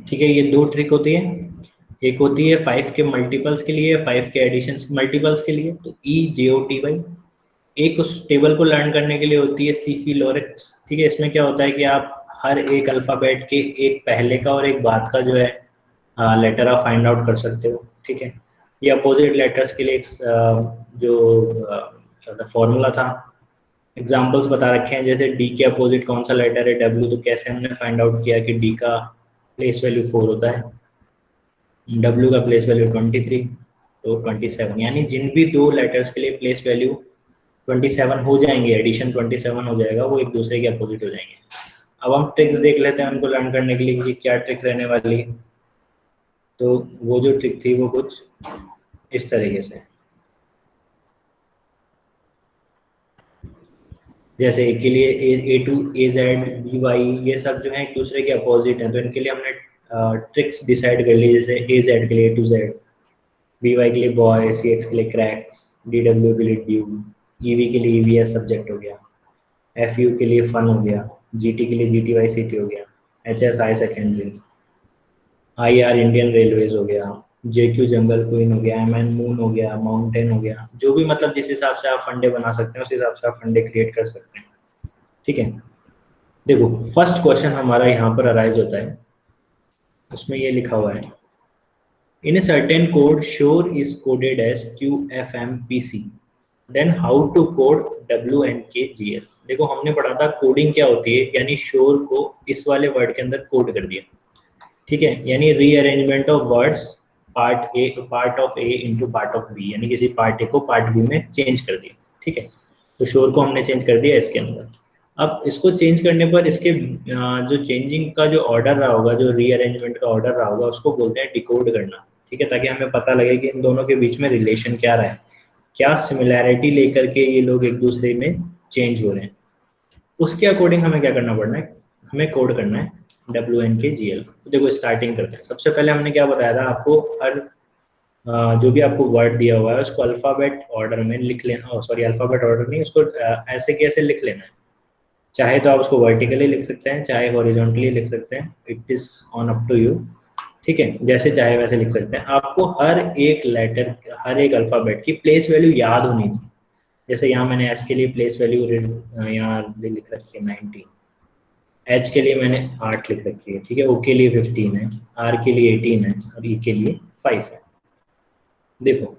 ठीक है, ये दो ट्रिक होती है। एक होती है 5 के मल्टीपल्स के लिए, 5 के एडिशन मल्टीपल्स के लिए, तो EJOTY। एक उस टेबल को लर्न करने के लिए होती है सीफी लोरेक्स। ठीक है, इसमें क्या होता है कि आप हर एक अल्फ़ाबेट के एक पहले का और एक बाद का जो है लेटर आप फाइंड आउट कर सकते हो। ठीक है, ये अपोजिट लेटर्स के लिए एक जो फॉर्मूला था, एग्जाम्पल्स बता रखे हैं। जैसे डी के अपोजिट कौन सा लेटर है, डब्ल्यू, तो कैसे हमने फाइंड आउट किया कि डी का प्लेस वैल्यू 4 होता है, डब्ल्यू का प्लेस वैल्यू 23, तो 27। यानी जिन भी दो लेटर्स के लिए प्लेस वैल्यू 27 हो जाएंगे, एडिशन 27 हो जाएगा, वो एक दूसरे के अपोजिट हो जाएंगे। अब हम ट्रिक्स देख लेते हैं उनको लर्न करने के लिए कि क्या ट्रिक रहने वाली है। तो वो जो ट्रिक थी वो कुछ इस तरीके से, जैसे ए के लिए A2 AZ BY, ये सब जो है एक दूसरे के अपोजिट हैं, तो इनके लिए हमने ट्रिक्स डिसाइड कर ली। जैसे AZ के लिए A to Z, BY के लिए बॉय, CX के लिए क्रैक्स, DW के लिए ड्यू, EV के लिए EVS सब्जेक्ट हो गया, FU के लिए फन हो गया, GT के लिए GTY सिटी हो गया, HS high secondary, IR Indian railways हो गया, JQ जंगल क्वीन हो गया, MN मून हो गया, माउंटेन हो गया। जो भी मतलब जिस हिसाब से आप फंडे बना सकते हैं उस हिसाब से आप फंडे क्रिएट कर सकते हैं। ठीक है, देखो फर्स्ट क्वेश्चन हमारा यहाँ पर अराइज होता है, उसमें ये लिखा हुआ है, in a certain code sure is coded as QFMPC, then how to code WNKGL। देखो हमने पढ़ा था कोडिंग क्या होती है, यानी श्योर को इस वाले वर्ड के अंदर कोड कर दिया। ठीक है, यानी rearrangement of words, part of A into part of B, यानी किसी पार्ट ए को पार्ट बी में चेंज कर दिया। ठीक है, तो शोर को हमने चेंज कर दिया इसके अंदर। अब इसको चेंज करने पर इसके जो चेंजिंग का जो ऑर्डर रहा होगा, जो रीअरेंजमेंट का ऑर्डर रहा होगा, उसको बोलते हैं डिकोड करना। ठीक है, ताकि हमें पता लगे कि इन दोनों के बीच में रिलेशन क्या रहा है, क्या सिमिलैरिटी लेकर के ये लोग एक दूसरे में चेंज हो रहे हैं। उसके अकॉर्डिंग हमें क्या करना पड़ना है, हमें कोड करना है WNKGL। तो देखो स्टार्टिंग करते हैं। सबसे पहले हमने क्या बताया था आपको, हर जो भी आपको वर्ड दिया हुआ है उसको अल्फ़ाबेट ऑर्डर में लिख लेना, सॉरी अल्फ़ाबेट ऑर्डर नहीं, उसको ऐसे कैसे लिख लेना है। चाहे तो आप उसको वर्टिकली लिख सकते हैं, चाहे हॉरिजॉन्टली लिख सकते हैं, it is on up to you. ठीक है, जैसे चाहे वैसे लिख सकते हैं। आपको हर एक लेटर, हर एक अल्फ़ाबेट की प्लेस वैल्यू याद होनी चाहिए। जैसे यहाँ मैंने एस के लिए प्लेस वैल्यू यहाँ लिख रखी है 19, एच के लिए मैंने 8 लिख रखी है। ठीक है, ओ के लिए 15 है, आर के लिए 18 है, और ई के लिए 5 है। देखो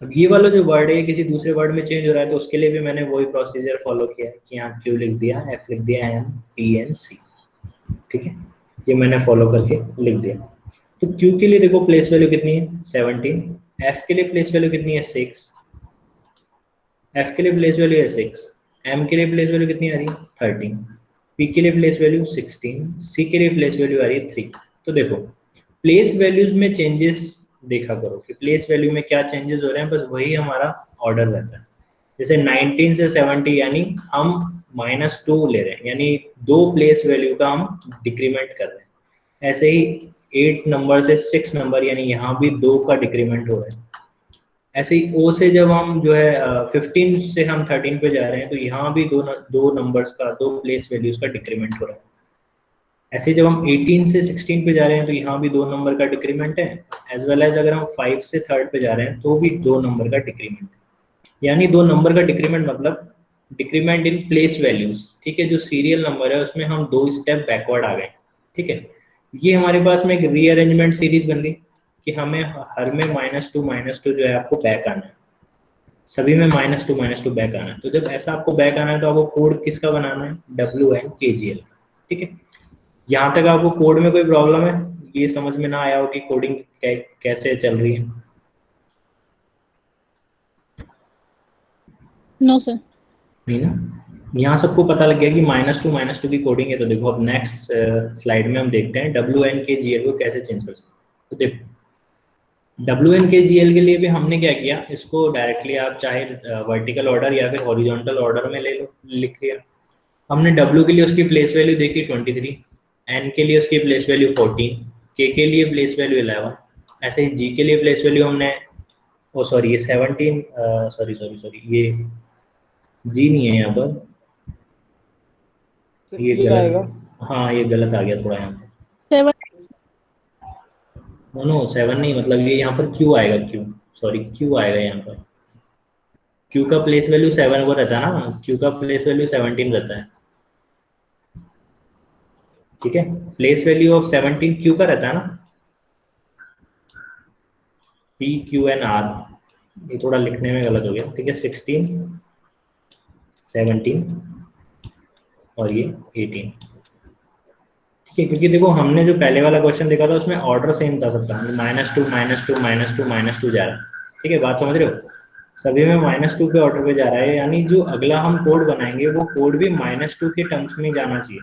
अब ये वाला जो वर्ड है किसी दूसरे वर्ड में चेंज हो रहा है, तो उसके लिए भी मैंने वही प्रोसीजर फॉलो किया है कि यहाँ क्यू लिख दिया, एफ लिख दिया, एम, पी, एन, सी। ठीक है, ये मैंने फॉलो करके लिख दिया। तो क्यू के लिए देखो प्लेस वैल्यू कितनी है 17, एफ के लिए प्लेस वैल्यू कितनी है 6, एफ के लिए प्लेस वैल्यू है 6, एम के लिए प्लेस वैल्यू कितनी आ रही है 13, पी के लिए प्लेस वैल्यू 16, सी के लिए प्लेस वैल्यू आ रही है 3। तो देखो प्लेस वैल्यूज में चेंजेस देखा करो कि प्लेस वैल्यू में क्या चेंजेस हो रहे हैं, बस वही हमारा ऑर्डर रहता है। जैसे 19 से 70 यानी हम -2 ले रहे हैं, यानी दो प्लेस वैल्यू का हम डिक्रीमेंट कर रहे हैं। ऐसे ही 8 नंबर से 6 नंबर, यानी यहाँ भी 2 का डिक्रीमेंट हो रहा है। ऐसे ही ओ से जब हम जो है 15 से हम 13 पे जा रहे हैं, तो यहाँ भी दो नंबर्स का, दो प्लेस वैल्यूज का डिक्रीमेंट हो रहा है। ऐसे जब हम 18 से 16 पे जा रहे हैं, तो यहाँ भी 2 नंबर का डिक्रीमेंट है। एज वेल एज अगर हम 5 से 3rd पे जा रहे हैं तो भी 2 नंबर का डिक्रीमेंट है। यानी 2 नंबर का डिक्रीमेंट मतलब डिक्रीमेंट इन प्लेस वैल्यूज। ठीक है, जो सीरियल नंबर है उसमें हम 2 स्टेप बैकवर्ड आ गए। ठीक है, ये हमारे पास में एक रीअरेंजमेंट सीरीज बन गई कि हमें हर में -2 जो है आपको बैक आना है, सभी में -2 बैक आना है। तो जब ऐसा आपको बैक आना है तो आपको कोड किसका बनाना है, WNKGL। ठीक है, यहाँ तक आपको कोड में कोई प्रॉब्लम है, ये समझ में ना आया हो कि कोडिंग कैसे चल रही है? No sir. नहीं ना, यहाँ सबको पता लग गया कि -2 की कोडिंग है। तो देखो अब नेक्स्ट स्लाइड में हम देखते हैं WNKGL को कैसे चेंज कर सकते हैं। तो देखो WNKGL के लिए भी हमने क्या किया, इसको डायरेक्टली आप चाहे वर्टिकल ऑर्डर या फिर हॉरिजॉन्टल ऑर्डर में ले लो, लिख लिया। हमने W के लिए उसकी प्लेस वैल्यू देखी 23, N के लिए उसकी प्लेस वैल्यू 14, K के लिए प्लेस वैल्यू 11, ऐसे ही G के लिए प्लेस वैल्यू हमने, ओ सॉरी ये 17, सॉरी सॉरी सॉरी ये G नहीं है यहाँ पर, सर ये ये गलत, आएगा। हाँ ये गलत आ गया थोड़ा यहाँ पे। 7 नो नो 7 नहीं, मतलब ये यहाँ पर क्यू आएगा, क्यू, सॉरी क्यू आएगा यहाँ पर। क्यू का प्लेस वैल्यू 7 वो रहता है ना, क्यू का प्लेस वैल्यू 17 रहता है। ठीक है, प्लेस वैल्यू ऑफ 17 क्यू का रहता है ना, पी क्यू एन आर। ये थोड़ा लिखने में गलत हो गया, ठीक है, 16, 17 और ये 18। ठीक है, क्योंकि देखो हमने जो पहले वाला क्वेश्चन देखा था उसमें ऑर्डर सेम था सबका, -2 -2 -2 -2 जा रहा है। ठीक है, बात समझ रहे हो, सभी में -2 के ऑर्डर पे जा रहा है, यानी जो अगला हम कोड बनाएंगे वो कोड भी -2 के टर्म्स में जाना चाहिए।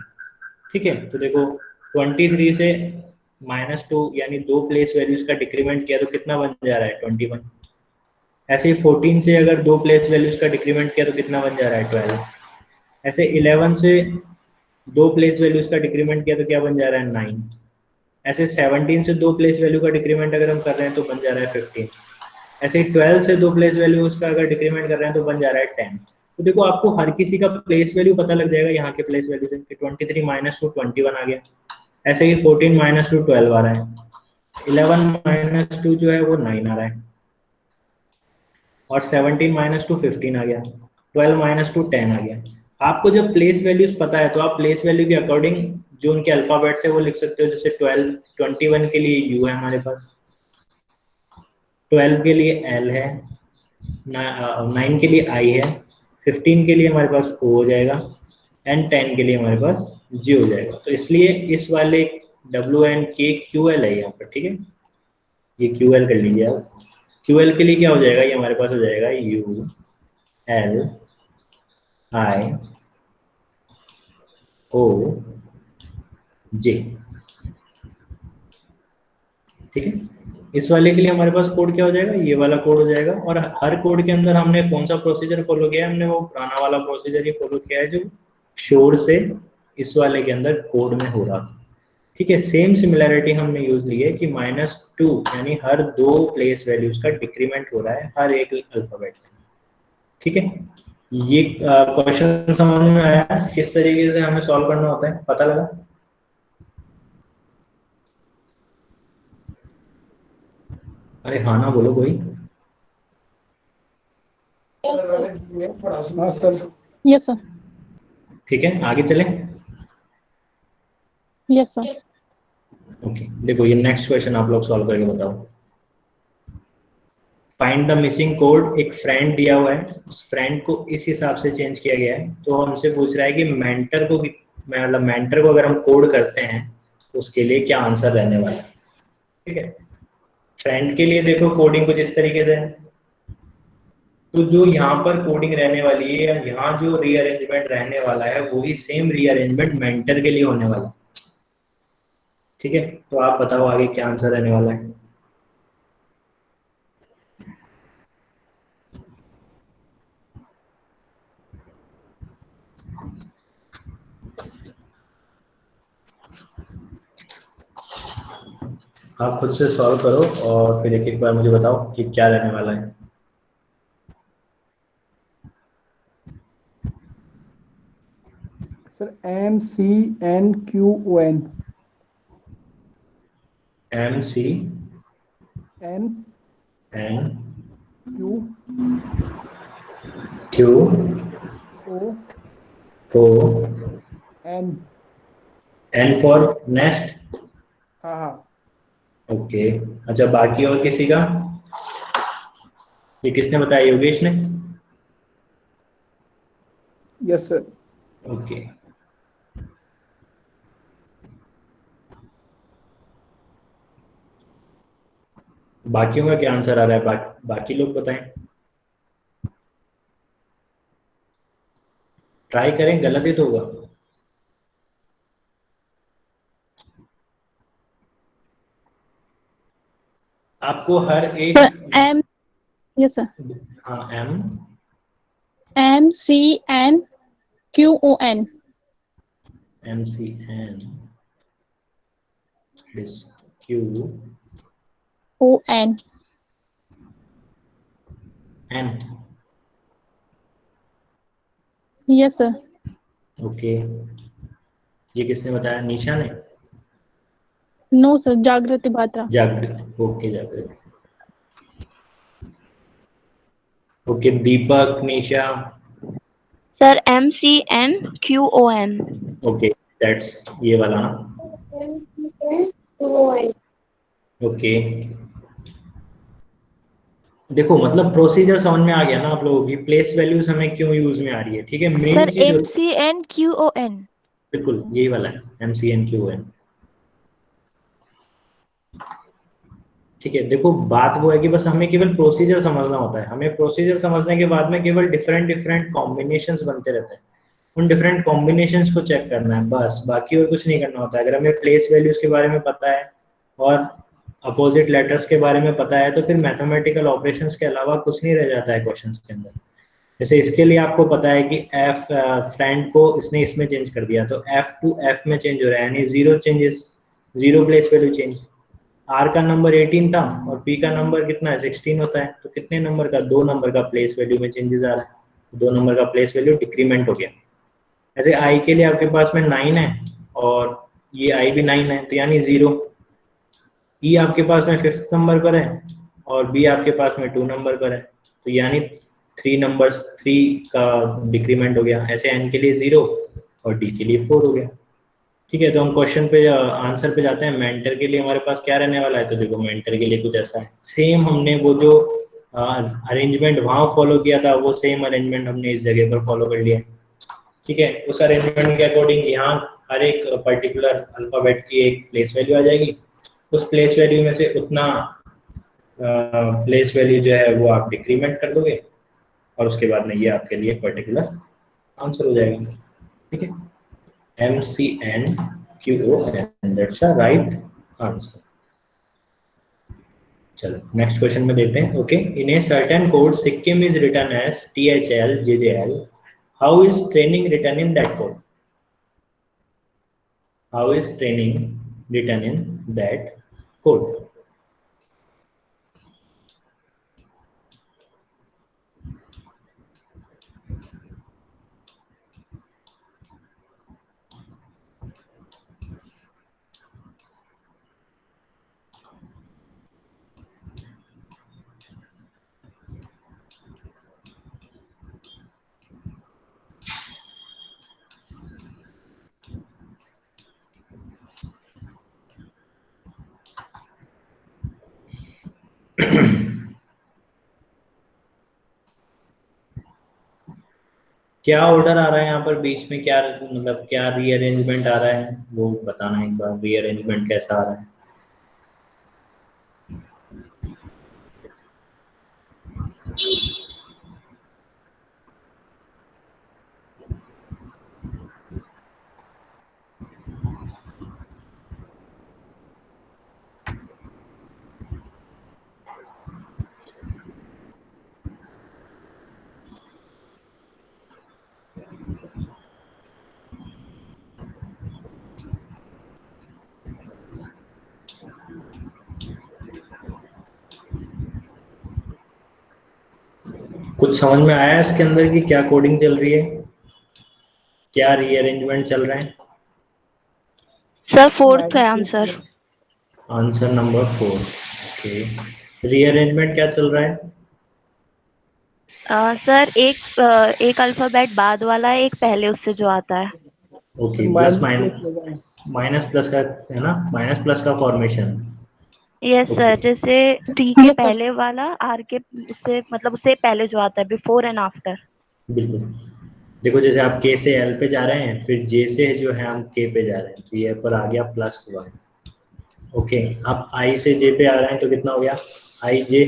ठीक है, तो देखो 23 से -2 यानी दो प्लेस वैल्यूज का डिक्रीमेंट किया तो कितना बन जा रहा है, 21। ऐसे ही 14 से अगर दो प्लेस वैल्यूज का डिक्रीमेंट किया तो कितना बन जा रहा है, 12। ऐसे 11 से दो प्लेस वैल्यूज का डिक्रीमेंट किया तो क्या बन जा रहा है, 9। ऐसे 17 से दो प्लेस वैल्यू का डिक्रीमेंट अगर हम कर रहे हैं तो बन जा रहा है 15। ऐसे ही 12 से दो प्लेस वैल्यू उसका अगर डिक्रीमेंट कर रहे हैं तो बन जा रहा है 10। तो देखो आपको हर किसी का प्लेस वैल्यू पता लग जाएगा यहाँ के प्लेस वैल्यू से कि 23 -2 21 आ गया। ऐसे ही 14 -2 12 आ रहा है, 11 -2 जो है वो 9 आ रहा है, और 17 -2 15 आ गया, 12 -2 10 आ गया। आपको जब प्लेस वैल्यूज पता है तो आप प्लेस वैल्यू के अकॉर्डिंग जो उनके अल्फाबेट्स है वो लिख सकते हो। जैसे 21 के लिए यू है हमारे पास, 12 के लिए एल है, 9 के लिए आई है, 15 के लिए हमारे पास ओ हो जाएगा, एंड 10 के लिए हमारे पास जी हो जाएगा। तो इसलिए इस वाले डब्ल्यू एन के क्यू एल है यहाँ पर। ठीक है, ये क्यू एल कर लीजिए आप। क्यू एल के लिए क्या हो जाएगा, ये हमारे पास हो जाएगा यू एल आई ओ जे। ठीक है, इस वाले के लिए हमारे पास कोड क्या हो जाएगा, ये वाला कोड हो जाएगा। और हर कोड के अंदर हमने कौन सा प्रोसीजर फॉलो किया है, हमने वो पुराना वाला प्रोसीजर ही फॉलो किया है जो शोर से इस वाले के अंदर कोड में हो रहा था। ठीक है, सेम सिमिलैरिटी हमने यूज ली है कि -2 यानी हर दो प्लेस वैल्यूज का डिक्रीमेंट हो रहा है हर एक अल्फाबेट में। ठीक है, ये क्वेश्चन समझ में आया किस तरीके से हमें सॉल्व करना होता है, पता लगा। अरे हाँ ना बोलो कोई। हाँ सर। Yes sir. ठीक है, आगे चलें। Yes sir. ओके, देखो ये नेक्स्ट क्वेश्चन आप लोग सॉल्व करके बताओ। फाइंड द मिसिंग कोड, एक फ्रेंड दिया हुआ है, उस फ्रेंड को इस हिसाब से चेंज किया गया है। तो हमसे पूछ रहा है कि मेंटर को मतलब मेंटर को अगर हम कोड करते हैं तो उसके लिए क्या आंसर रहने वाला है। ठीक है, फ्रेंड के लिए देखो कोडिंग कुछ इस तरीके से है। तो जो यहाँ पर कोडिंग रहने वाली है या यहाँ जो रीअरेंजमेंट रहने वाला है वही सेम रीअरेंजमेंट मेंटर के लिए होने वाला है। ठीक है, तो आप बताओ आगे क्या आंसर रहने वाला है। आप खुद से सॉल्व करो और फिर एक एक बार मुझे बताओ कि क्या रहने वाला है। Sir MCNQON। M C N N Q Q O O N. N for next. हाँ हाँ। ओके, अच्छा बाकी और किसी का, ये किसने बताया, योगेश ने। Yes sir. ओके, बाकियों का क्या आंसर आ रहा है, बाकी लोग बताएं। ट्राई करें, गलत ही तो होगा। आपको हर सर एक, एम। Yes sir. हाँ M MCNQON। M C N Q ON। N. Yes sir. Okay, ये किसने बताया, निशा ने। नो सर, जागृति बात्रा। जागृत, ओके जागृत। Okay Deepak, Nisha. Sir MCNQON। Okay that's ये वाला ना। ओके देखो मतलब प्रोसीजर समझ में आ गया ना आप लोगों की, प्लेस वैल्यूज हमें क्यों यूज में आ रही है, ठीक है। मेन सर चीज MCNQON। बिल्कुल यही वाला है, MCNQN। ठीक है देखो बात वो है कि बस हमें केवल प्रोसीजर समझना होता है, हमें प्रोसीजर समझने के बाद में केवल डिफरेंट डिफरेंट कॉम्बिनेशंस बनते रहते हैं, उन डिफरेंट कॉम्बिनेशंस को चेक करना है बस, बाकी और कुछ नहीं करना होता है। अगर हमें प्लेस वैल्यूज के बारे में पता है और अपोजिट लेटर्स के बारे में पता है तो फिर मैथमेटिकल ऑपरेशंस के अलावा कुछ नहीं रह जाता है क्वेश्चंस के अंदर। जैसे इसके लिए आपको पता है कि एफ फ्रेंड को इसने इसमें चेंज कर दिया तो एफ टू एफ में चेंज हो रहा है, यानी zero changes, zero place value change. R का नंबर 18 था और पी का नंबर कितना है 16 होता है, तो कितने नंबर का, 2 नंबर का प्लेस वैल्यू में चेंजेस आ रहा है, 2 नंबर का प्लेस वैल्यू डिक्रीमेंट हो गया। ऐसे आई के लिए आपके पास में 9 है और ये आई भी 9 है तो यानी 0। ई आपके पास में 5th नंबर पर है और बी आपके पास में 2 नंबर पर है तो यानी 3 नंबर्स 3 का डिक्रीमेंट हो गया। ऐसे एन के लिए 0 और डी के लिए 4 हो गया। ठीक है तो हम क्वेश्चन पे आंसर पे जाते हैं। मेंटर के लिए हमारे पास क्या रहने वाला है, तो देखो मेंटर के लिए कुछ ऐसा है, सेम हमने वो जो अरेंजमेंट वहां फॉलो किया था वो सेम अरेंजमेंट हमने इस जगह पर फॉलो कर लिया है। ठीक है उस अरेंजमेंट के अकॉर्डिंग यहाँ हर एक पर्टिकुलर अल्फाबेट की एक प्लेस वैल्यू आ जाएगी, उस प्लेस वैल्यू में से उतना प्लेस वैल्यू जो है वो आप डिक्रीमेंट कर दोगे और उसके बाद में ये आपके लिए पर्टिकुलर आंसर हो जाएगा। ठीक है MCNQON that's a right answer. चलो नेक्स्ट क्वेश्चन में देखते हैं। Okay in a certain code Sikkim is written as THLJJL, how is training written in that code, how is training written in that code. क्या order आ रहा है यहाँ पर बीच में, क्या मतलब क्या रीअरेंजमेंट आ रहा है वो बताना एक बार, रीअरेंजमेंट कैसा आ रहा है। कुछ समझ में आया इसके अंदर की क्या कोडिंग चल रही है, क्या रीअरेंजमेंट चल रहा है। सर 4th है -+। Answer. Answer number 4। Okay rearrangement क्या चल रहा है। सर एक अल्फाबेट बाद वाला है, एक पहले उससे जो आता है। Okay sir plus minus minus, plus लगाए। माइनस प्लस का है ना, माइनस प्लस का फॉर्मेशन। यस ओके सर, जैसे टी के यस सर। पहले वाला आर के उससे मतलब उससे पहले जो आता है, बिफोर एंड आफ्टर। बिल्कुल देखो जैसे आप के से एल पे जा रहे हैं फिर जे से जो है हम के पे जा रहे हैं तो ये पर आ गया +1। ओके आप आई से जे पे आ रहे हैं तो कितना हो गया, आई जे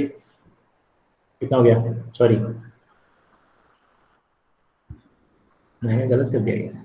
कितना हो गया, सॉरी मैंने गलत कर दिया क्या?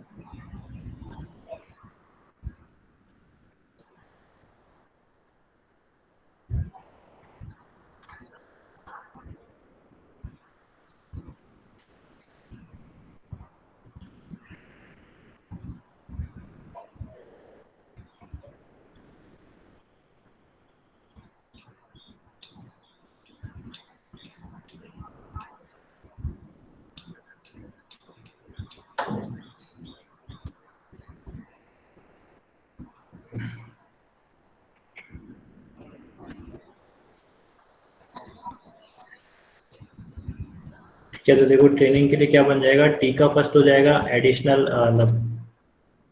क्या, तो देखो ट्रेनिंग के लिए क्या बन जाएगा, टी का फर्स्ट हो जाएगा एडिशनल मतलब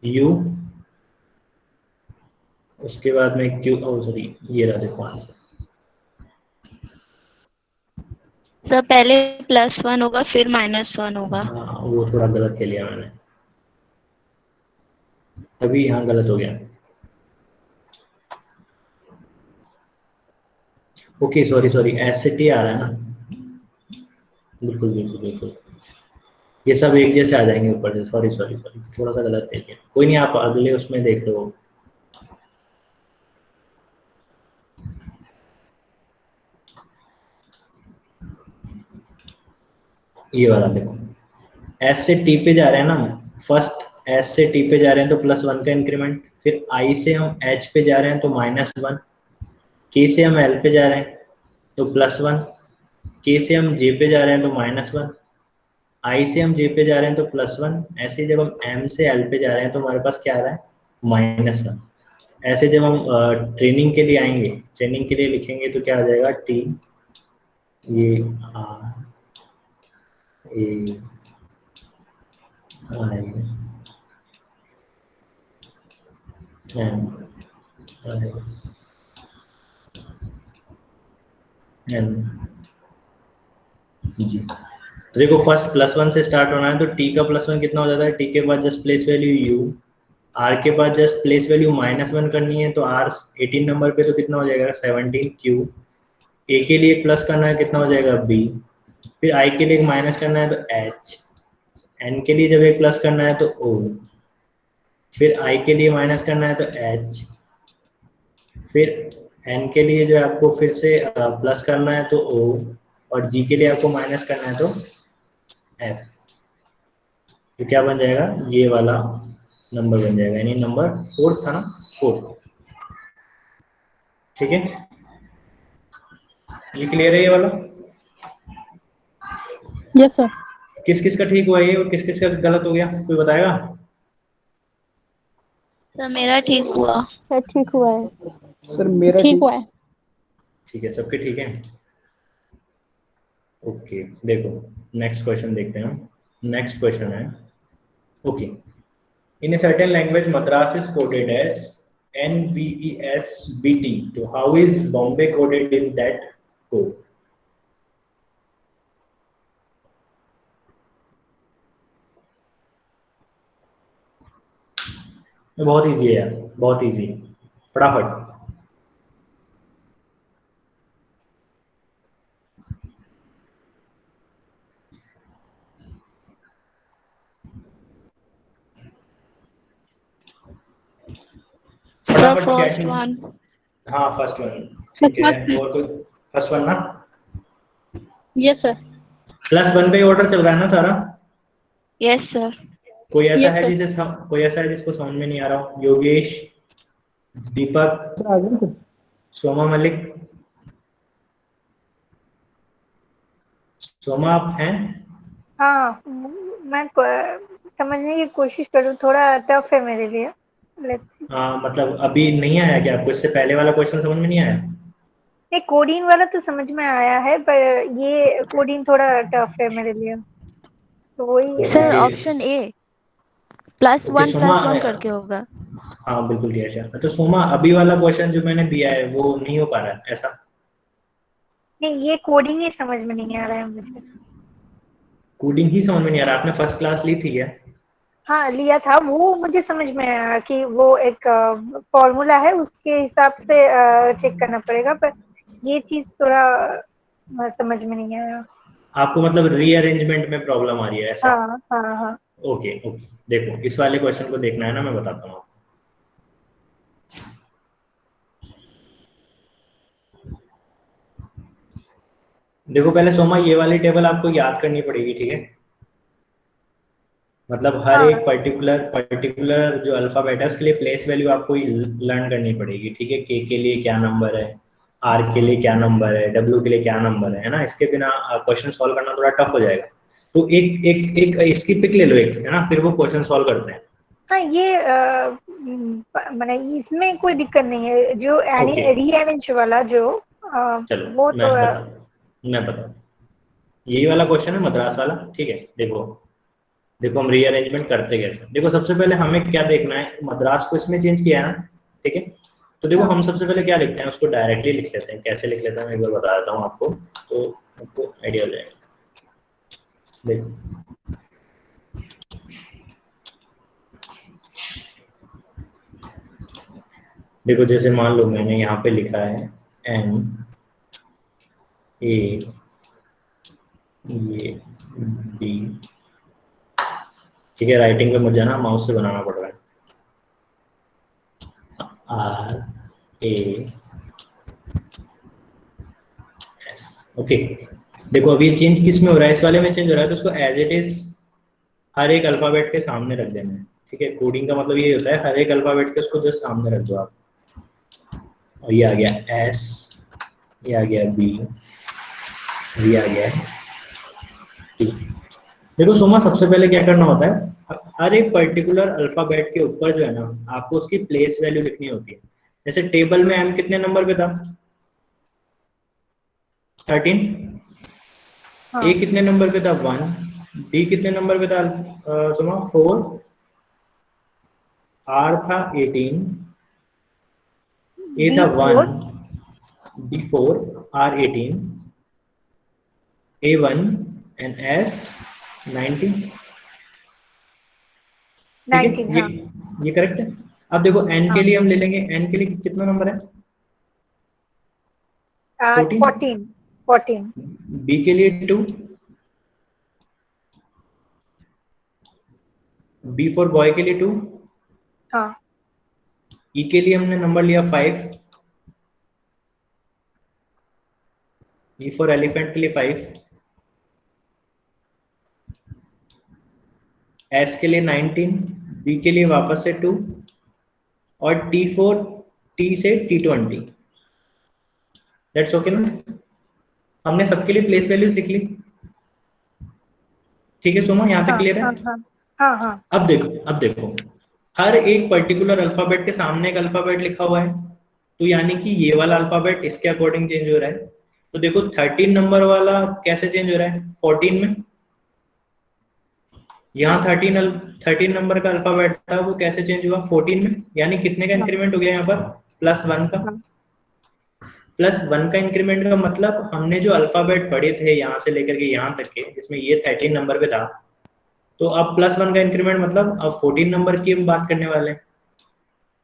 यू, उसके बाद में क्यू, ओ सॉरी ये रहा देखो आंसर। सर पहले +1 होगा फिर -1 होगा। हाँ वो थोड़ा गलत खेल लिया मैंने, अभी यहाँ गलत हो गया। ओके सॉरी सॉरी, एस से टी आ रहा है ना, बिल्कुल बिल्कुल बिल्कुल, ये सब एक जैसे आ जाएंगे ऊपर से, सॉरी सॉरी सॉरी, थोड़ा सा गलत देख लिया, कोई नहीं, आप अगले उसमें देख लो। ये वाला देखो, एस से टी पे जा रहे हैं ना, फर्स्ट एस से टी पे जा रहे हैं तो +1 का इंक्रीमेंट, फिर आई से हम एच पे जा रहे हैं तो -1, के से हम एल पे जा रहे हैं तो +1, के से हम जे पे जा रहे हैं तो -1, आई से हम जे पे जा रहे हैं तो +1, ऐसे जब हम एम से एल पे जा रहे हैं तो हमारे पास क्या आ रहा है, -1। ऐसे जब हम ट्रेनिंग के लिए आएंगे, ट्रेनिंग के लिए लिखेंगे तो क्या आ जाएगा, टी, ये R A I M I N G. तो देखो फर्स्ट +1 से स्टार्ट होना है, तो टी का +1 कितना हो जाता है, टी के बाद just place value U, R के बाद जस्ट प्लेस वैल्यू -1 करनी है, तो आर 18 नंबर पे तो कितना हो जाएगा 17 क्यू, ए के लिए प्लस करना है कितना हो जाएगा बी, फिर आई के लिए माइनस करना है तो एच, एन के लिए जब एक प्लस करना है तो ओ, फिर आई के लिए माइनस करना है तो एच, फिर एन के लिए जो है आपको फिर से प्लस करना है तो ओ, और जी के लिए आपको माइनस करना है तो एफ। तो क्या बन जाएगा, ये वाला नंबर बन जाएगा, यानी नंबर 4 था ना, 4। ठीक है, ये क्लियर है ये वाला। Yes sir. किस किस का ठीक हुआ ये और किस किस का गलत हो गया, कोई बताएगा। सर मेरा ठीक हुआ। सर ठीक हुआ है। सर मेरा ठीक ठीक। हुआ है। ठीक है, सबके ठीक है। ओके देखो नेक्स्ट क्वेश्चन देखते हैं हम। नेक्स्ट क्वेश्चन है, okay, in a certain language madras is coded as NBESBT, so how is Bombay coded in that code? बहुत इजी है यार, बहुत इजी, फटाफट। फटाफट चैट फर्स्ट में। वन। हाँ फर्स्ट वन, ठीक है, और कोई फर्स्ट वन ना, यस सर। +1 पे ही ऑर्डर चल रहा है ना सारा। Yes sir. कोई ऐसा Yes, है sir. जिसे कोई ऐसा है जिसको समझ में नहीं आ रहा हो, योगेश, दीपक, सर आ गए सर। सोमा मलिक, सोमा आप हैं। हाँ मैं समझने की कोशिश करूँ, थोड़ा टफ है मेरे लिए। Let's see. मतलब अभी नहीं आया क्या आपको, इससे पहले वाला क्वेश्चन समझ में नहीं आया। ये कोडिंग वाला तो समझ में आया है, पर ये कोडिंग थोड़ा टफ है मेरे लिए, तो वही सर मैं। ऑप्शन ए +1 सोमा, +1 करके होगा। हाँ बिल्कुल ठीक है। तो सोमा अभी वाला क्वेश्चन जो मैंने दिया है वो नहीं हो पा रहा है ऐसा। नहीं, ये कोडिंग ही समझ में नहीं आ रहा है मुझे। कोडिंग ही समझ में नहीं आ रहा, आपने फर्स्ट क्लास ली थी क्या। हाँ लिया था, वो मुझे समझ में आया कि वो एक फॉर्मूला है, उसके हिसाब से चेक करना पड़ेगा, पर ये चीज थोड़ा समझ में नहीं आया। आपको मतलब रीअरेंजमेंट में प्रॉब्लम आ रही है ऐसा। हाँ हाँ हाँ। ओके ओके, देखो इस वाले क्वेश्चन को देखना है ना, मैं बताता हूँ आपको। देखो पहले सोमा ये वाली टेबल आपको याद करनी पड़ेगी, ठीक है, मतलब हर हाँ एक पर्टिकुलर जो अल्फाबेट है उसके लिए प्लेस वैल्यू आपको लर्न करनी पड़ेगी, ठीक है, के लिए क्या नंबर है, आर के लिए क्या नंबर है, डब्ल्यू के लिए क्या नंबर है ना, इसके बिना क्वेश्चन सॉल्व करना थोड़ा टफ हो जाएगा। तो एक एक एक इसकी पिक ले लो एक, है ना, फिर वो क्वेश्चन सॉल्व करते हैं। हाँ, ये मैंने इसमें कोई दिक्कत नहीं है, जो Okay. रीअरेंज वाला जो चलो वो मैं तो बता यही वाला क्वेश्चन है मद्रास वाला, ठीक है। देखो देखो हम रीअरेंजमेंट करते कैसे। देखो सबसे पहले हमें क्या देखना है, मद्रास को इसमें चेंज किया है ना, ठीक है। तो देखो हम सबसे पहले क्या लिखते हैं, उसको डायरेक्टली लिख लेते हैं। कैसे लिख लेते हैं मैं एक बार बता देता हूँ आपको, तो आपको आइडिया हो जाएगा। देखो देखो जैसे मान लो मैंने यहाँ पे लिखा है एन ए ये बी, ठीक है। राइटिंग पे मुझे ना माउस से बनाना पड़ रहा है। R A S, okay. देखो अभी चेंज किस में हो रहा है, इस वाले में चेंज हो रहा है, तो उसको एज इट इज हर एक अल्फाबेट के सामने रख देना है, ठीक है। कोडिंग का मतलब ये होता है हर एक अल्फाबेट के उसको जस्ट सामने रख दो आप। और ये आ गया एस, ये आ गया बी, ये आ गया टी। देखो सोमा सबसे पहले क्या करना होता है, हर एक पर्टिकुलर अल्फाबेट के ऊपर जो है ना आपको उसकी प्लेस वैल्यू लिखनी होती है। जैसे टेबल में एम कितने नंबर पे था, 13। ए कितने नंबर पे था, 1। डी कितने नंबर पे था सोमा, 4। आर था 18, ए था 1, B 4, R 18, A 1 and S 19। ठीक है, ये करेक्ट है। अब देखो एन के लिए हम ले लेंगे, एन के लिए कितना नंबर है, 14। बी के लिए 2, बी फॉर बॉय के लिए 2, हाँ ई के लिए हमने नंबर लिया 5, ई फॉर एलिफेंट के लिए 5, एस के लिए 19, बी के लिए वापस से 2, और टी फोर टी से T20। दैट्स ओके ना, हमने सबके लिए प्लेस वैल्यूज लिख ली। ठीक है सोमा, यहाँ तक क्लियर है। हाँ। अब देखो हर एक पर्टिकुलर अल्फाबेट के सामने एक अल्फाबेट लिखा हुआ है, तो यानी कि ये वाला अल्फाबेट इसके अकॉर्डिंग चेंज हो रहा है। तो देखो 13 नंबर वाला कैसे चेंज हो रहा है, 14 में। यहाँ 13 नंबर का अल्फाबेट था, वो कैसे चेंज हुआ, 14 में। यानी कितने का इंक्रीमेंट हो गया यहाँ पर, +1 का। +1 का इंक्रीमेंट का मतलब हमने जो अल्फाबेट पढ़े थे यहाँ से लेकर के यहाँ तक के, जिसमें ये 13 नंबर पे था, तो अब +1 का इंक्रीमेंट मतलब अब 14 नंबर की हम बात करने वाले हैं।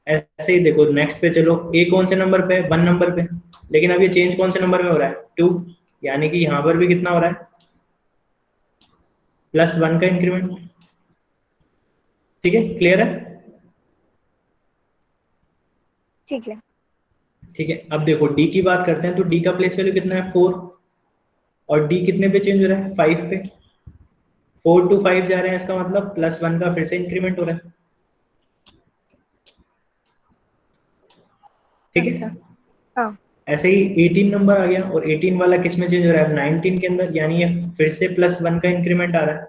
ऐसे ही देखो नेक्स्ट पे चलो, ए कौन से नंबर पे है, 1 नंबर पे। लेकिन अब ये चेंज कौन से नंबर में हो रहा है, 2। यानी कि यहाँ पर भी कितना हो रहा है, +1 का इंक्रीमेंट। ठीक है, क्लियर है। ठीक है, अब देखो डी की बात करते हैं, तो डी का प्लेस वैल्यू कितना है, 4। और डी कितने पे चेंज हो रहा है, 5 पे। 4 to 5 जा रहे हैं, इसका मतलब +1 का फिर से इंक्रीमेंट हो रहा है। ठीक है, हाँ ऐसे ही 18 नंबर आ गया, और 18 वाला किस में चेंज हो रहा है, 19 के अंदर। यानी ये फिर से +1 का इंक्रीमेंट आ रहा है।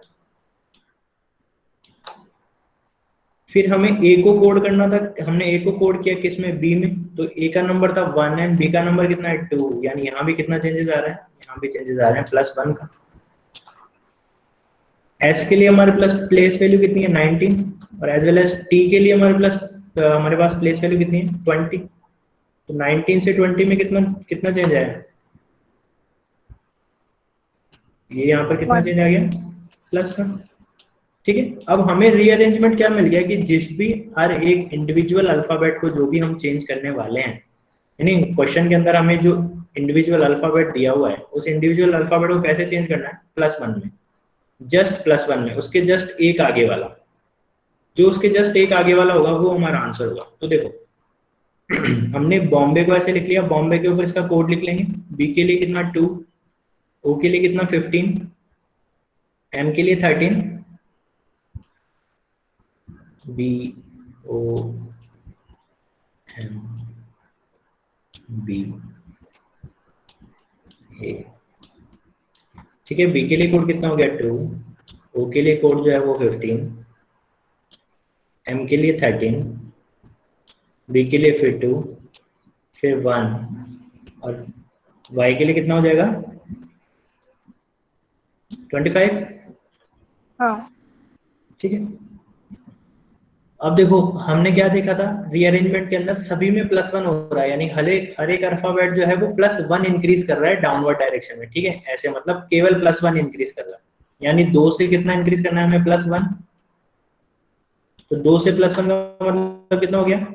फिर हमें ए को कोड करना था, हमने ए को कोड किया किस में, बी में। तो ए का नंबर था 1 एंड बी का नंबर कितना है, 2। यानी यहाँ भी कितना चेंजेस आ रहा है, यहाँ भी चेंजेस आ रहे हैं +1 का। एस के लिए हमारे प्लेस वैल्यू कितनी है, 19। और एज वेल एज टी के लिए हमारे पास प्लेस वैल्यू कितनी है, 20। तो 19 से 20 में कितना कितना चेंज आया, ये यहाँ पर कितना चेंज आ गया, +1। ठीक है, अब हमें रीअरेंजमेंट क्या मिल गया कि जिस भी हर एक इंडिविजुअल अल्फाबेट को जो भी हम चेंज करने वाले हैं, यानी क्वेश्चन के अंदर हमें जो इंडिविजुअल अल्फाबेट दिया हुआ है, उस इंडिविजुअल अल्फाबेट को कैसे चेंज करना है, +1 में। जस्ट +1 में, उसके जस्ट एक आगे वाला, जो उसके जस्ट एक आगे वाला होगा वो हमारा आंसर होगा। तो देखो हमने बॉम्बे को ऐसे लिख लिया, बॉम्बे के ऊपर इसका कोड लिख लेंगे। बी के लिए कितना, 2। ओ के लिए कितना, 15। एम के लिए 13। बी ओ एम बी ए। ठीक है, बी के लिए कोड कितना हो गया, 2। ओ के लिए कोड जो है वो 15। एम के लिए 13। बी के लिए फिर 2, फिर 1। और वाई के लिए कितना हो जाएगा, 25। हाँ ठीक है, अब देखो हमने क्या देखा था, रीअरेंजमेंट के अंदर सभी में +1 हो रहा है, यानी हर एक अल्फाबेट जो है वो +1 इंक्रीज कर रहा है डाउनवर्ड डायरेक्शन में। ठीक है, ऐसे मतलब केवल +1 इंक्रीज कर रहा है, यानी 2 से कितना इंक्रीज करना है हमें, +1। तो 2 से +1 का मतलब कितना हो गया,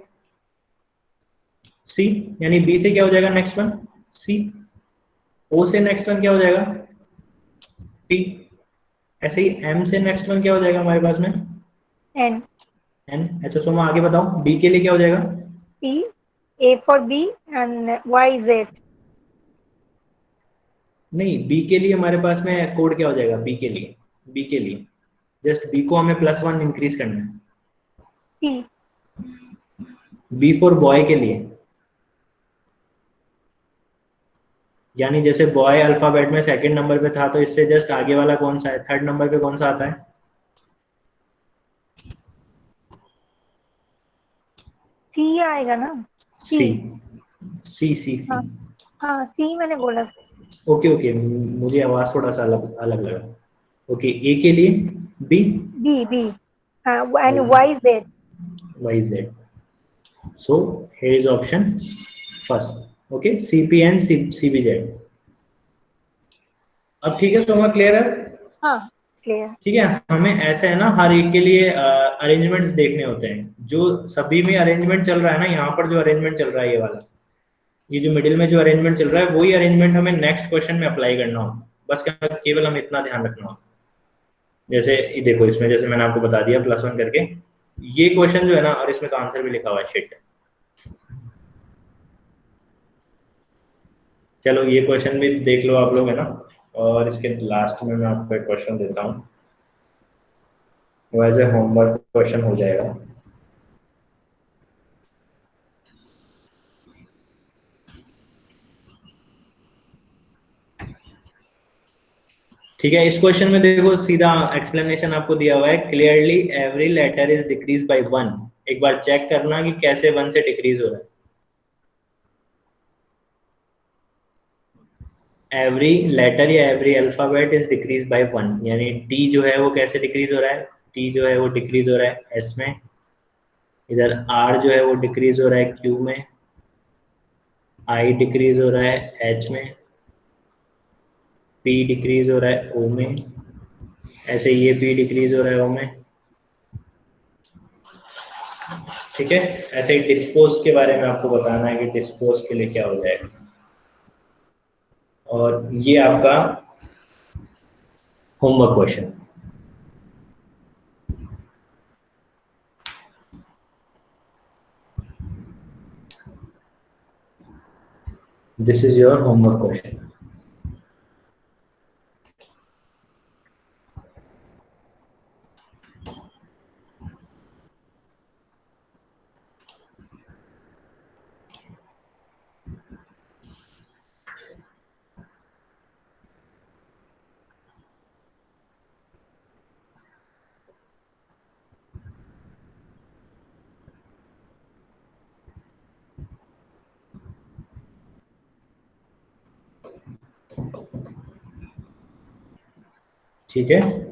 C, यानी B से क्या हो जाएगा नेक्स्ट वन, C। O से नेक्स्ट वन क्या हो जाएगा, P। ऐसे ही M से नेक्स्ट वन क्या हो जाएगा हमारे पास में, N N। अच्छा सोमा आगे बताओ, B के लिए क्या हो जाएगा, P, A for B and Y Z। नहीं B के लिए हमारे पास में कोड क्या हो जाएगा, B के लिए जस्ट B को हमें +1 इंक्रीज करना है। P B फॉर बॉय के लिए, यानी जैसे बॉय अल्फाबेट में सेकंड नंबर पे था, तो इससे जस्ट आगे वाला कौन सा है, थर्ड नंबर पे कौन सा आता है, C आएगा ना। C। C। हाँ हाँ C मैंने बोला। ओके ओके, मुझे आवाज थोड़ा सा अलग अलग लगा। ओके, ए के लिए B, B हाँ and Y Z। YZ। So here is option first. Okay, CP and CBZ। अब ठीक है सोमा, क्लियर है। हाँ क्लियर। ठीक है, हमें ऐसा है ना, हर एक के लिए अरेंजमेंट्स देखने होते हैं। जो सभी में अरेंजमेंट चल रहा है ना, यहाँ पर जो अरेंजमेंट चल रहा है ये वाला, ये जो मिडिल में जो अरेंजमेंट चल रहा है, वही अरेंजमेंट हमें नेक्स्ट क्वेश्चन में अप्लाई करना हो। बस केवल हम इतना ध्यान रखना हो। जैसे ये देखो, इसमें जैसे मैंने आपको बता दिया +1 करके, ये क्वेश्चन जो है ना, और इसमें तो आंसर भी लिखा हुआ है, शिट। चलो ये क्वेश्चन भी देख लो आप लोग, है ना। और इसके लास्ट में मैं आपको एक क्वेश्चन देता हूँ, वो एज ए होमवर्क क्वेश्चन हो जाएगा। ठीक है, इस क्वेश्चन में देखो सीधा एक्सप्लेनेशन आपको दिया हुआ है, clearly every letter is decrease by 1। एक बार चेक करना कि कैसे 1 से डिक्रीज हो रहा है। एवरी लेटर या every alphabet is decrease by 1, यानी टी जो है वो कैसे डिक्रीज हो रहा है, टी जो है वो डिक्रीज हो रहा है एस में, इधर आर जो है वो डिक्रीज हो रहा है क्यू में, आई डिक्रीज हो रहा है एच में, पी डिक्रीज हो रहा है ओ में, ऐसे ये पी डिक्रीज हो रहा है ओ में। ठीक है, ऐसे ही डिस्पोज के बारे में आपको बताना है कि डिस्पोज के लिए क्या हो जाएगा। और ये आपका homework question, this is your homework question. ठीक है।